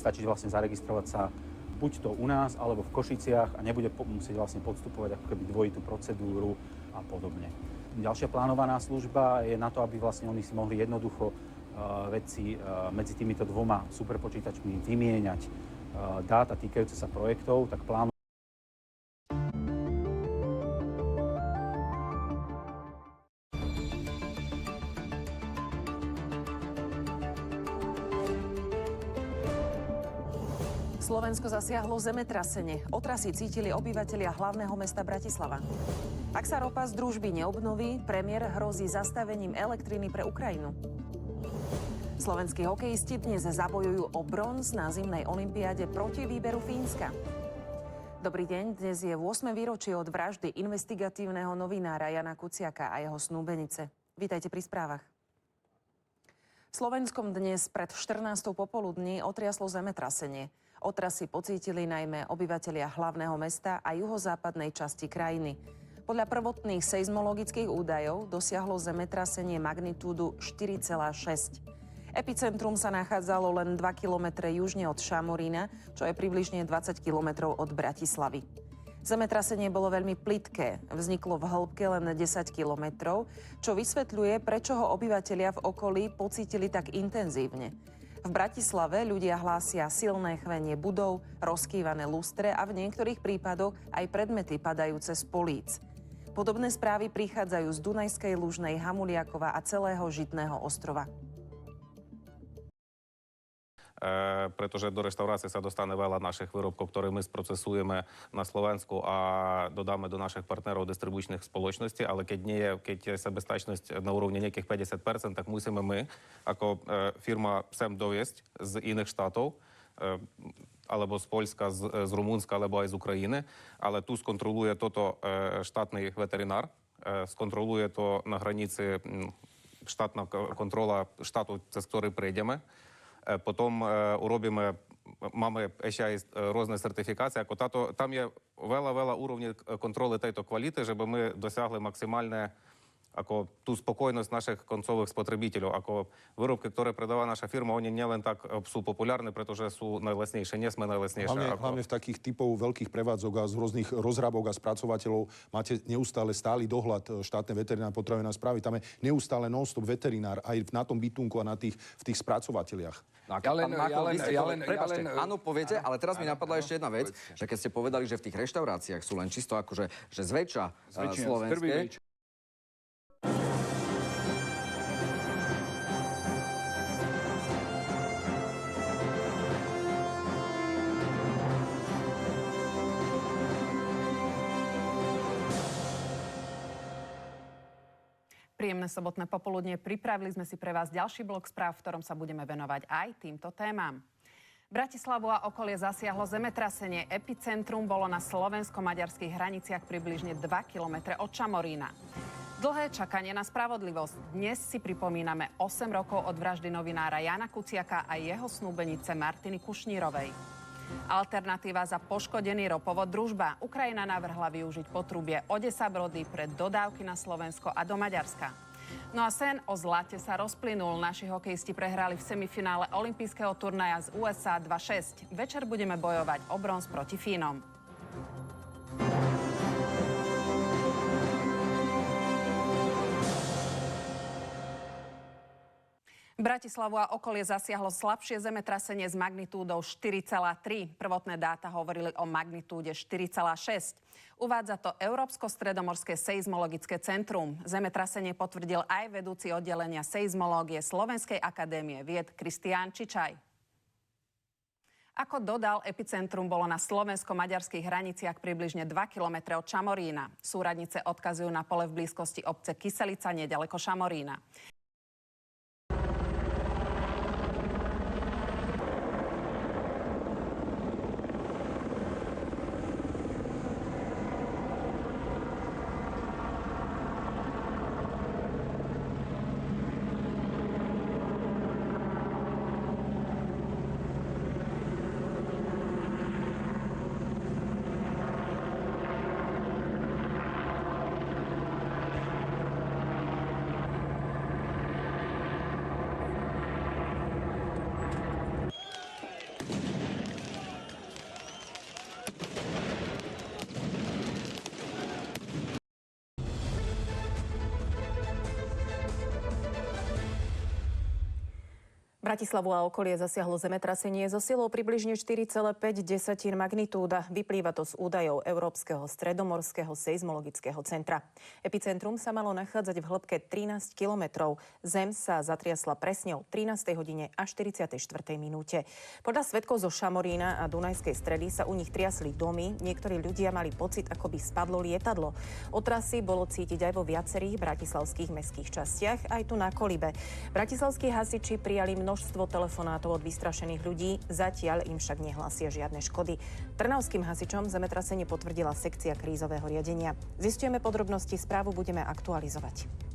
stačiť vlastne zaregistrovať sa buď to u nás, alebo v Košiciach a nebude musieť vlastne podstupovať ako keby dvojitú procedúru a podobne. Ďalšia plánovaná služba je na to, aby vlastne oni si mohli jednoducho veci medzi týmito dvoma superpočítačmi vymieňať dáta týkajúce sa projektov, tak Slovensko zasiahlo zemetrasenie. Otrasy cítili obyvatelia hlavného mesta Bratislava. Ak sa ropa z družby neobnoví, premiér hrozí zastavením elektriny pre Ukrajinu. Slovenskí hokejisti dnes zabojujú o bronz na zimnej olympiáde proti výberu Fínska. Dobrý deň, dnes je 8. výročie od vraždy investigatívneho novinára Jana Kuciaka a jeho snúbenice. Vítajte pri správach. Slovenskom dnes pred 14. popoludní otriaslo zemetrasenie. Otrasy pocítili najmä obyvatelia hlavného mesta a juhozápadnej časti krajiny. Podľa prvotných seizmologických údajov dosiahlo zemetrasenie magnitúdu 4,6. Epicentrum sa nachádzalo len 2 kilometre južne od Šamorína, čo je približne 20 kilometrov od Bratislavy. Zemetrasenie bolo veľmi plitké, vzniklo v hĺbke len 10 kilometrov, čo vysvetľuje, prečo ho obyvatelia v okolí pocítili tak intenzívne. V Bratislave ľudia hlásia silné chvenie budov, rozkývané lustre a v niektorých prípadoch aj predmety padajúce z políc. Podobné správy prichádzajú z Dunajskej, Lužnej, Hamuliakova a celého Žitného ostrova. Pretože do reštaurácie sa dostane veľa našich výrobkov, ktoré my sprocesujeme na Slovensku a dodáme do našich partnerov distribučných spoločností, ale keď je sebestačnosť na úrovni nejakých 50%, tak musíme my ako firma sem doviesť z iných štátov, alebo z Poľska, z Rumunska, alebo aj z Ukrajiny, ale tu skontroluje toto štátny veterinár, skontroluje to na hranici štátna kontrola štátu, cez ktorý prejdeme. Potom máme ešte aj rôzne certifikácie. Tam je veľa úrovní kontroly tejto kvality, żeby my dosiahli максимальне tú spokojnosť našich koncových spotrebiteľov. Výrobky, ktoré predáva naša firma, oni nielen tak sú populárne, pretože sú najlesnejšie, nie sme najlesnejšie. Hlavne v takých typov veľkých prevádzok a z rôznych rozrábok a spracovateľov máte neustále stály dohľad štátnej veterinárnej potravinovej správy. Tam je neustále non-stop veterinár aj na tom bytunku a v tých spracovateľiach. No, áno, poviete, ale teraz mi napadla ešte jedna vec, že keď ste povedali, že v tých reštauráciách sú len čisto akože zväčša slovenské. Príjemné sobotné popoludne. Pripravili sme si pre vás ďalší blok správ, v ktorom sa budeme venovať aj týmto témam. Bratislavu a okolie zasiahlo zemetrasenie. Epicentrum bolo na slovensko-maďarských hraniciach približne 2 kilometre od Šamorína. Dlhé čakanie na spravodlivosť. Dnes si pripomíname 8 rokov od vraždy novinára Jana Kuciaka a jeho snúbenice Martiny Kušnírovej. Alternatíva za poškodený ropovod Družba. Ukrajina navrhla využiť potrubie Odesa Brody pre dodávky na Slovensko a do Maďarska. No a sen o zlate sa rozplynul. Naši hokejisti prehrali v semifinále olympijského turnaja z USA 2-6. Večer budeme bojovať o bronz proti Fínom. Bratislavu a okolie zasiahlo slabšie zemetrasenie s magnitúdou 4,3. Prvotné dáta hovorili o magnitúde 4,6. Uvádza to Európsko-stredomorské seizmologické centrum. Zemetrasenie potvrdil aj vedúci oddelenia seizmológie Slovenskej akadémie vied Kristián Čičaj. Ako dodal, epicentrum bolo na slovensko-maďarských hraniciach približne 2 kilometre od Šamorína. Súradnice odkazujú na pole v blízkosti obce Kyselica neďaleko Šamorína. Bratislavu a okolie zasiahlo zemetrasenie so silou približne 4,5 magnitúda. Vyplýva to z údajov Európskeho stredomorského seizmologického centra. Epicentrum sa malo nachádzať v hĺbke 13 kilometrov. Zem sa zatriasla presne o 13. hodine a 44. minúte. Podľa svedkov zo Šamorína a Dunajskej Stredy sa u nich triasli domy. Niektorí ľudia mali pocit, ako by spadlo lietadlo. Otrasy bolo cítiť aj vo viacerých bratislavských mestských častiach, aj tu na Kolibe. Bratislavskí hasiči prijali množstvo telefonátov od vystrašených ľudí, zatiaľ im však nehlásia žiadne škody. Trnavským hasičom zemetrasenie potvrdila sekcia krízového riadenia. Zistujeme podrobnosti, správu budeme aktualizovať.